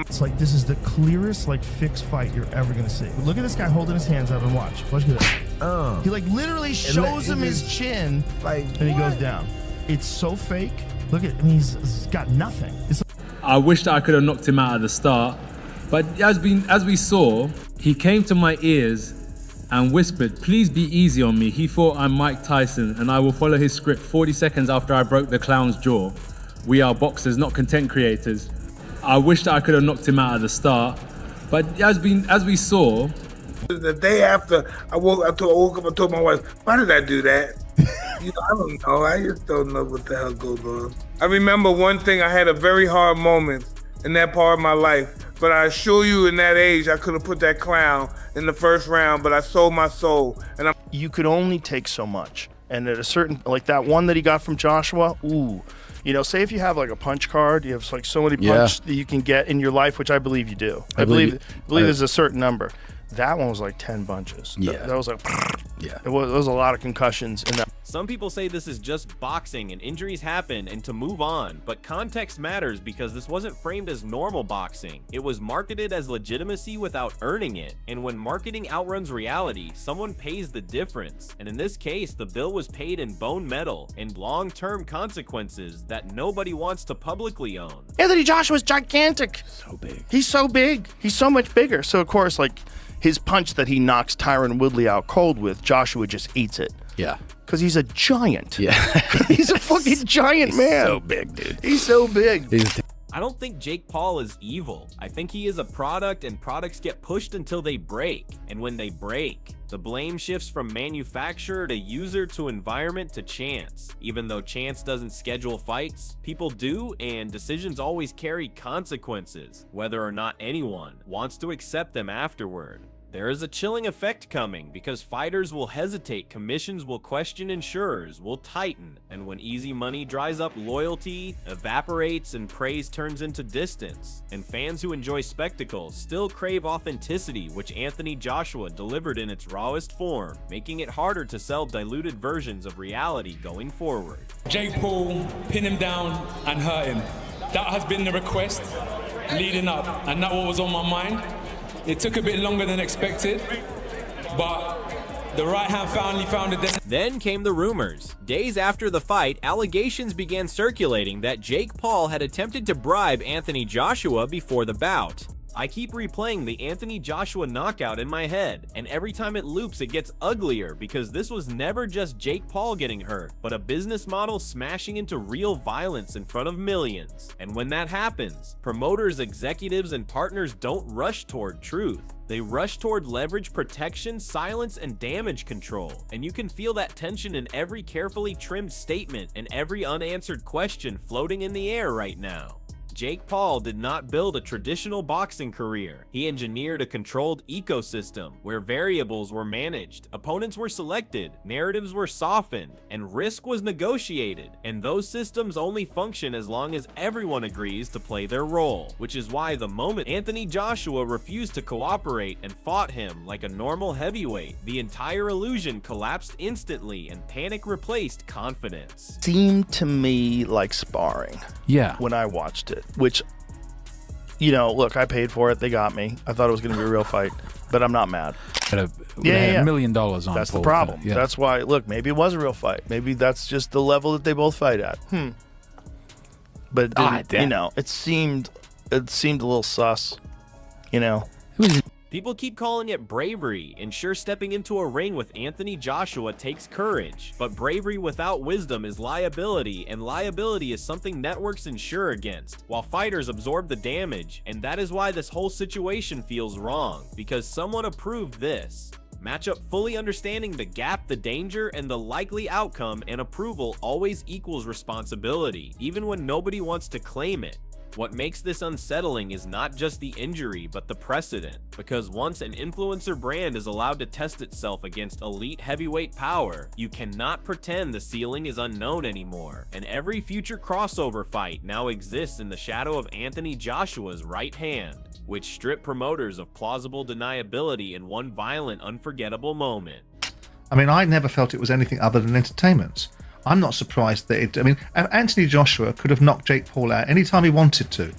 It's like this is the clearest like fixed fight you're ever gonna see. Look at this guy holding his hands up and watch. Watch this. He like literally shows him his chin, like, and he goes down. It's so fake. Look at, I mean, he's got nothing. I wish that I could have knocked him out at the start, but as we saw, he came to my ears and whispered, "Please be easy on me." He thought I'm Mike Tyson, and I will follow his script 40 seconds after I broke the clown's jaw. We are boxers, not content creators. I wish that I could have knocked him out at the start, but as we saw. The day after I woke up and told my wife, "Why did I do that?" You know, I don't know. I just don't know what the hell goes on. I remember one thing. I had a very hard moment in that part of my life, but I assure you, in that age, I could have put that clown in the first round, but I sold my soul. And you could only take so much, and at a certain, like that one that he got from Joshua, ooh. You know, say if you have like a punch card, you have like so many punches that you can get in your life, which I believe you do. I believe there's a certain number. That one was like 10 bunches. Yeah. That was like, yeah. It was a lot of concussions in that. Some people say this is just boxing and injuries happen and to move on, but context matters because this wasn't framed as normal boxing. It was marketed as legitimacy without earning it, and when marketing outruns reality, someone pays the difference. And in this case, the bill was paid in bone metal and long-term consequences that nobody wants to publicly own. Anthony Joshua's gigantic. So big. He's so big. He's so much bigger. So of course, like his punch that he knocks Tyron Woodley out cold with, Joshua just eats it. Yeah. Because he's a giant. Yeah. He's a fucking giant man. So big, dude. He's so big. I don't think Jake Paul is evil. I think he is a product, and products get pushed until they break. And when they break, the blame shifts from manufacturer to user to environment to chance. Even though chance doesn't schedule fights, people do, and decisions always carry consequences, whether or not anyone wants to accept them afterward. There is a chilling effect coming because fighters will hesitate, commissions will question, insurers will tighten, and when easy money dries up, loyalty evaporates and praise turns into distance. And fans who enjoy spectacle still crave authenticity, which Anthony Joshua delivered in its rawest form, making it harder to sell diluted versions of reality going forward. Jake Paul, pin him down and hurt him. That has been the request leading up, and that was on my mind. It took a bit longer than expected, but the right hand finally found it. Then came the rumors. Days after the fight, allegations began circulating that Jake Paul had attempted to bribe Anthony Joshua before the bout. I keep replaying the Anthony Joshua knockout in my head, and every time it loops it gets uglier because this was never just Jake Paul getting hurt, but a business model smashing into real violence in front of millions. And when that happens, promoters, executives, and partners don't rush toward truth. They rush toward leverage, protection, silence, and damage control. And you can feel that tension in every carefully trimmed statement and every unanswered question floating in the air right now. Jake Paul did not build a traditional boxing career. He engineered a controlled ecosystem where variables were managed, opponents were selected, narratives were softened, and risk was negotiated. And those systems only function as long as everyone agrees to play their role, which is why the moment Anthony Joshua refused to cooperate and fought him like a normal heavyweight, the entire illusion collapsed instantly and panic replaced confidence. Seemed to me like sparring. Yeah. When I watched it. Which, you know, look, I paid for it. They got me. I thought it was going to be a real fight, but I'm not mad. $1 million on. That's the problem. Yeah. That's why. Look, maybe it was a real fight. Maybe that's just the level that they both fight at. But it didn't, you know, it seemed a little sus. You know. People keep calling it bravery, and sure, stepping into a ring with Anthony Joshua takes courage, but bravery without wisdom is liability, and liability is something networks insure against, while fighters absorb the damage, and that is why this whole situation feels wrong, because someone approved this. Matchup fully understanding the gap, the danger, and the likely outcome, and approval always equals responsibility, even when nobody wants to claim it. What makes this unsettling is not just the injury, but the precedent, because once an influencer brand is allowed to test itself against elite heavyweight power, you cannot pretend the ceiling is unknown anymore, and every future crossover fight now exists in the shadow of Anthony Joshua's right hand, which stripped promoters of plausible deniability in one violent, unforgettable moment. I mean, I never felt it was anything other than entertainment. I'm not surprised that Anthony Joshua could have knocked Jake Paul out anytime he wanted to.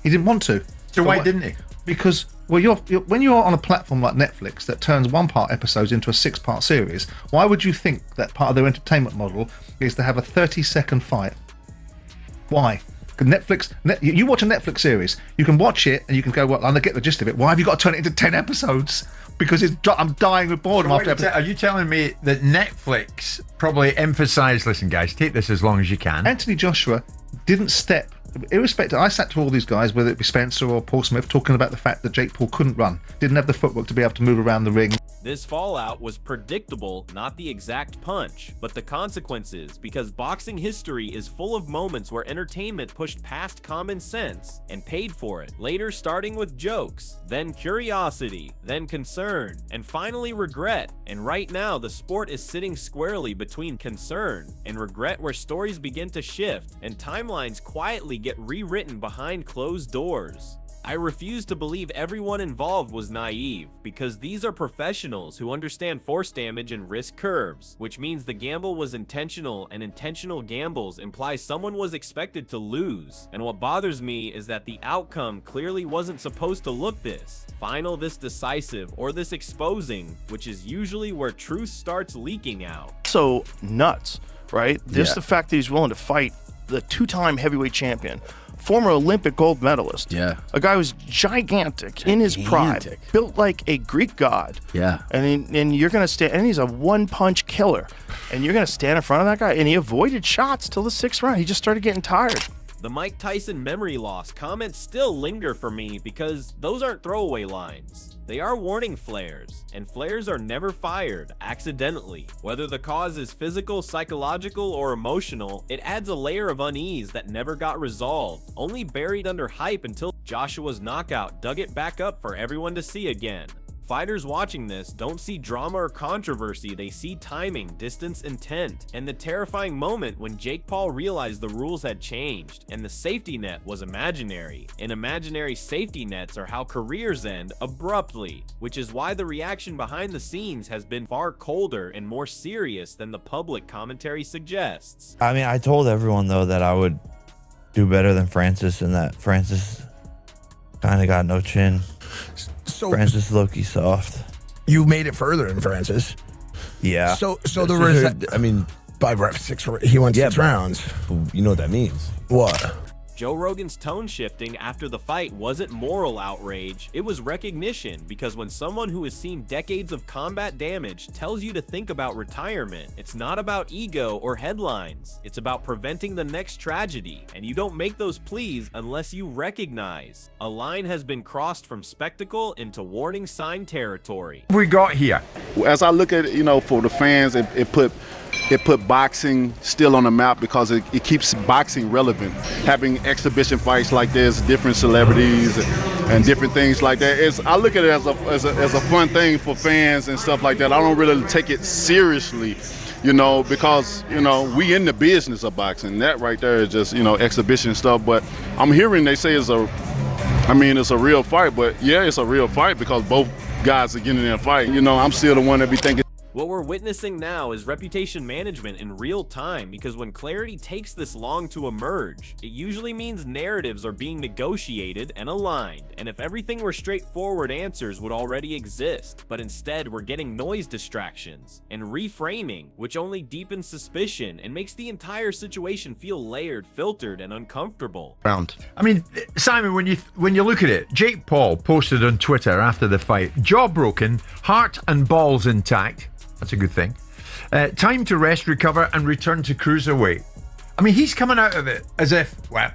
He didn't want to. So why didn't he? Because when you're on a platform like Netflix that turns 1-part episodes into a 6-part series, why would you think that part of their entertainment model is to have a 30-second fight? Why? You watch a Netflix series, you can watch it and you can go, well, I get the gist of it. Why have you got to turn it into 10 episodes? Because I'm dying with boredom after episode. Are you telling me that Netflix probably emphasised, listen guys, take this as long as you can? Anthony Joshua didn't step, irrespective, I sat to all these guys, whether it be Spencer or Paul Smith, talking about the fact that Jake Paul couldn't run, didn't have the footwork to be able to move around the ring. This fallout was predictable, not the exact punch, but the consequences, because boxing history is full of moments where entertainment pushed past common sense and paid for it, later starting with jokes, then curiosity, then concern, and finally regret. And right now, the sport is sitting squarely between concern and regret, where stories begin to shift and timelines quietly get rewritten behind closed doors. I refuse to believe everyone involved was naive, because these are professionals who understand force damage and risk curves, which means the gamble was intentional, and intentional gambles imply someone was expected to lose. And what bothers me is that the outcome clearly wasn't supposed to look this final, this decisive, or this exposing, which is usually where truth starts leaking out. So nuts, right? The fact that he's willing to fight the 2-time heavyweight champion, former Olympic gold medalist. Yeah. A guy who's gigantic in his prime, built like a Greek god. Yeah. And you're going to stand, and he's a one-punch killer. And you're going to stand in front of that guy, and he avoided shots till the 6th round. He just started getting tired. The Mike Tyson memory loss comments still linger for me, because those aren't throwaway lines. They are warning flares, and flares are never fired accidentally. Whether the cause is physical, psychological, or emotional, it adds a layer of unease that never got resolved, only buried under hype until Joshua's knockout dug it back up for everyone to see again. Fighters watching this don't see drama or controversy, they see timing, distance, intent, and the terrifying moment when Jake Paul realized the rules had changed, and the safety net was imaginary. And imaginary safety nets are how careers end abruptly, which is why the reaction behind the scenes has been far colder and more serious than the public commentary suggests. I mean, I told everyone, though, that I would do better than Francis, and that Francis kind of got no chin. So Francis low-key soft. You made it further than Francis. Yeah. So I mean, by 6, he went 6 rounds. You know what that means? What? Joe Rogan's tone shifting after the fight wasn't moral outrage, it was recognition, because when someone who has seen decades of combat damage tells you to think about retirement, it's not about ego or headlines, it's about preventing the next tragedy, and you don't make those pleas unless you recognize a line has been crossed from spectacle into warning sign territory. What we got here? As I look at it, for the fans, it put boxing still on the map, because it keeps boxing relevant. Having exhibition fights like this, different celebrities and different things like that. I look at it as a fun thing for fans and stuff like that. I don't really take it seriously, because we in the business of boxing. That right there is just exhibition stuff. But I'm hearing they say it's a real fight. But yeah, it's a real fight because both guys are getting in there fighting. I'm still the one that be thinking. What we're witnessing now is reputation management in real time, because when clarity takes this long to emerge, it usually means narratives are being negotiated and aligned, and if everything were straightforward, answers would already exist, but instead we're getting noise distractions and reframing, which only deepens suspicion and makes the entire situation feel layered, filtered, and uncomfortable. I mean, Simon, when you look at it, Jake Paul posted on Twitter after the fight, jaw broken, heart and balls intact. That's a good thing. Time to rest, recover, and return to cruiserweight. I mean, he's coming out of it as if, well,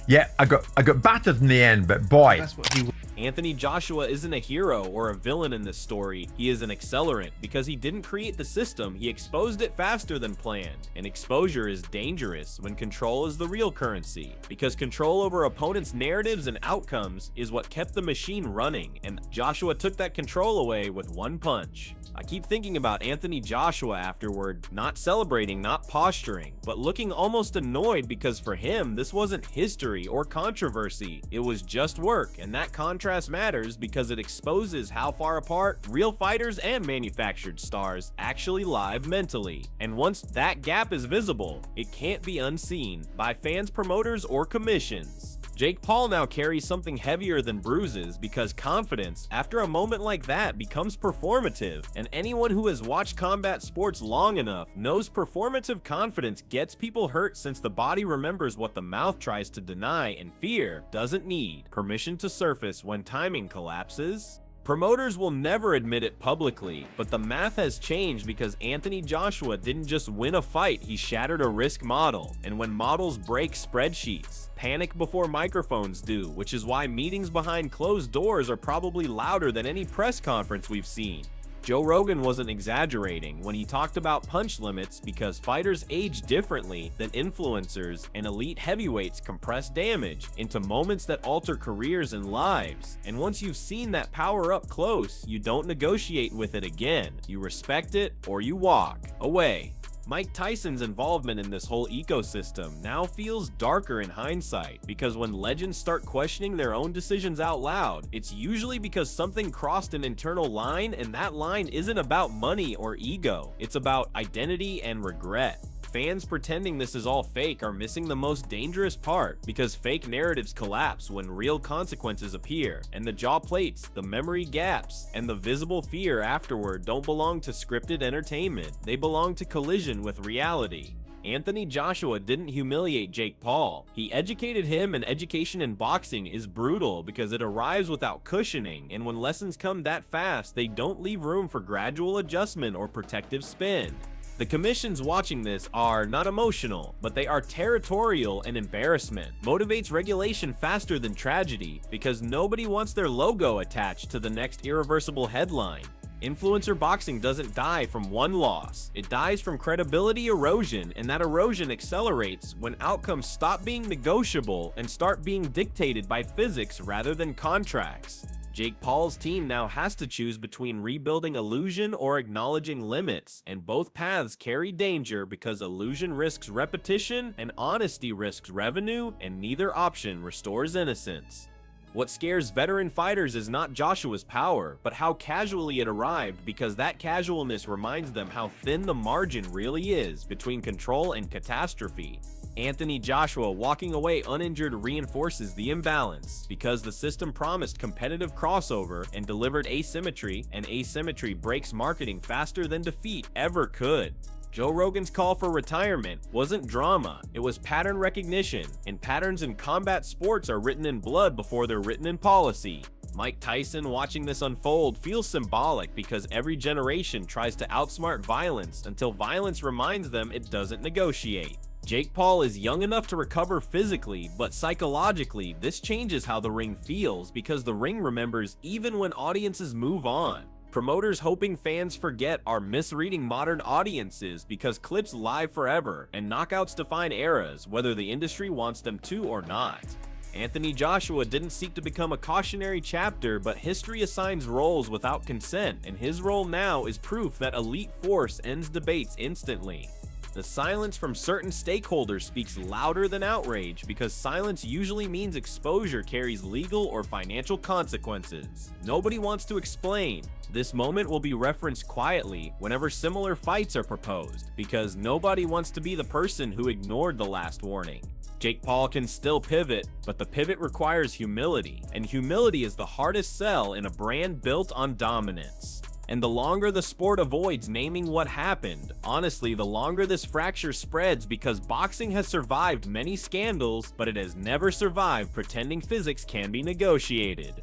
yeah, I got battered in the end, but boy. That's what he. Anthony Joshua isn't a hero or a villain in this story, he is an accelerant. Because he didn't create the system, he exposed it faster than planned. And exposure is dangerous when control is the real currency. Because control over opponents' narratives and outcomes is what kept the machine running, and Joshua took that control away with one punch. I keep thinking about Anthony Joshua afterward, not celebrating, not posturing, but looking almost annoyed, because for him, this wasn't history or controversy. It was just work, and that contrast matters because it exposes how far apart real fighters and manufactured stars actually live mentally. And once that gap is visible, it can't be unseen by fans, promoters, or commissions. Jake Paul now carries something heavier than bruises because confidence, after a moment like that, becomes performative. And anyone who has watched combat sports long enough knows performative confidence gets people hurt, since the body remembers what the mouth tries to deny, and fear doesn't need permission to surface when timing collapses. Promoters will never admit it publicly, but the math has changed because Anthony Joshua didn't just win a fight, he shattered a risk model. And when models break spreadsheets, panic before microphones do, which is why meetings behind closed doors are probably louder than any press conference we've seen. Joe Rogan wasn't exaggerating when he talked about punch limits because fighters age differently than influencers, and elite heavyweights compress damage into moments that alter careers and lives. And once you've seen that power up close, you don't negotiate with it again. You respect it or you walk away. Mike Tyson's involvement in this whole ecosystem now feels darker in hindsight, because when legends start questioning their own decisions out loud, it's usually because something crossed an internal line, and that line isn't about money or ego, it's about identity and regret. Fans pretending this is all fake are missing the most dangerous part, because fake narratives collapse when real consequences appear, and the jaw plates, the memory gaps, and the visible fear afterward don't belong to scripted entertainment, they belong to collision with reality. Anthony Joshua didn't humiliate Jake Paul. He educated him, and education in boxing is brutal because it arrives without cushioning, and when lessons come that fast, they don't leave room for gradual adjustment or protective spin. The commissions watching this are not emotional, but they are territorial, and embarrassment motivates regulation faster than tragedy because nobody wants their logo attached to the next irreversible headline. Influencer boxing doesn't die from one loss. It dies from credibility erosion, and that erosion accelerates when outcomes stop being negotiable and start being dictated by physics rather than contracts. Jake Paul's team now has to choose between rebuilding illusion or acknowledging limits, and both paths carry danger because illusion risks repetition and honesty risks revenue, and neither option restores innocence. What scares veteran fighters is not Joshua's power, but how casually it arrived, because that casualness reminds them how thin the margin really is between control and catastrophe. Anthony Joshua walking away uninjured reinforces the imbalance, because the system promised competitive crossover and delivered asymmetry, and asymmetry breaks marketing faster than defeat ever could. Joe Rogan's call for retirement wasn't drama, it was pattern recognition, and patterns in combat sports are written in blood before they're written in policy. Mike Tyson watching this unfold feels symbolic because every generation tries to outsmart violence until violence reminds them it doesn't negotiate. Jake Paul is young enough to recover physically, but psychologically, this changes how the ring feels because the ring remembers even when audiences move on. Promoters hoping fans forget are misreading modern audiences because clips live forever, and knockouts define eras, whether the industry wants them to or not. Anthony Joshua didn't seek to become a cautionary chapter, but history assigns roles without consent, and his role now is proof that elite force ends debates instantly. The silence from certain stakeholders speaks louder than outrage because silence usually means exposure carries legal or financial consequences. Nobody wants to explain. This moment will be referenced quietly whenever similar fights are proposed because nobody wants to be the person who ignored the last warning. Jake Paul can still pivot, but the pivot requires humility, and humility is the hardest sell in a brand built on dominance. And the longer the sport avoids naming what happened, honestly, the longer this fracture spreads because boxing has survived many scandals, but it has never survived pretending physics can be negotiated.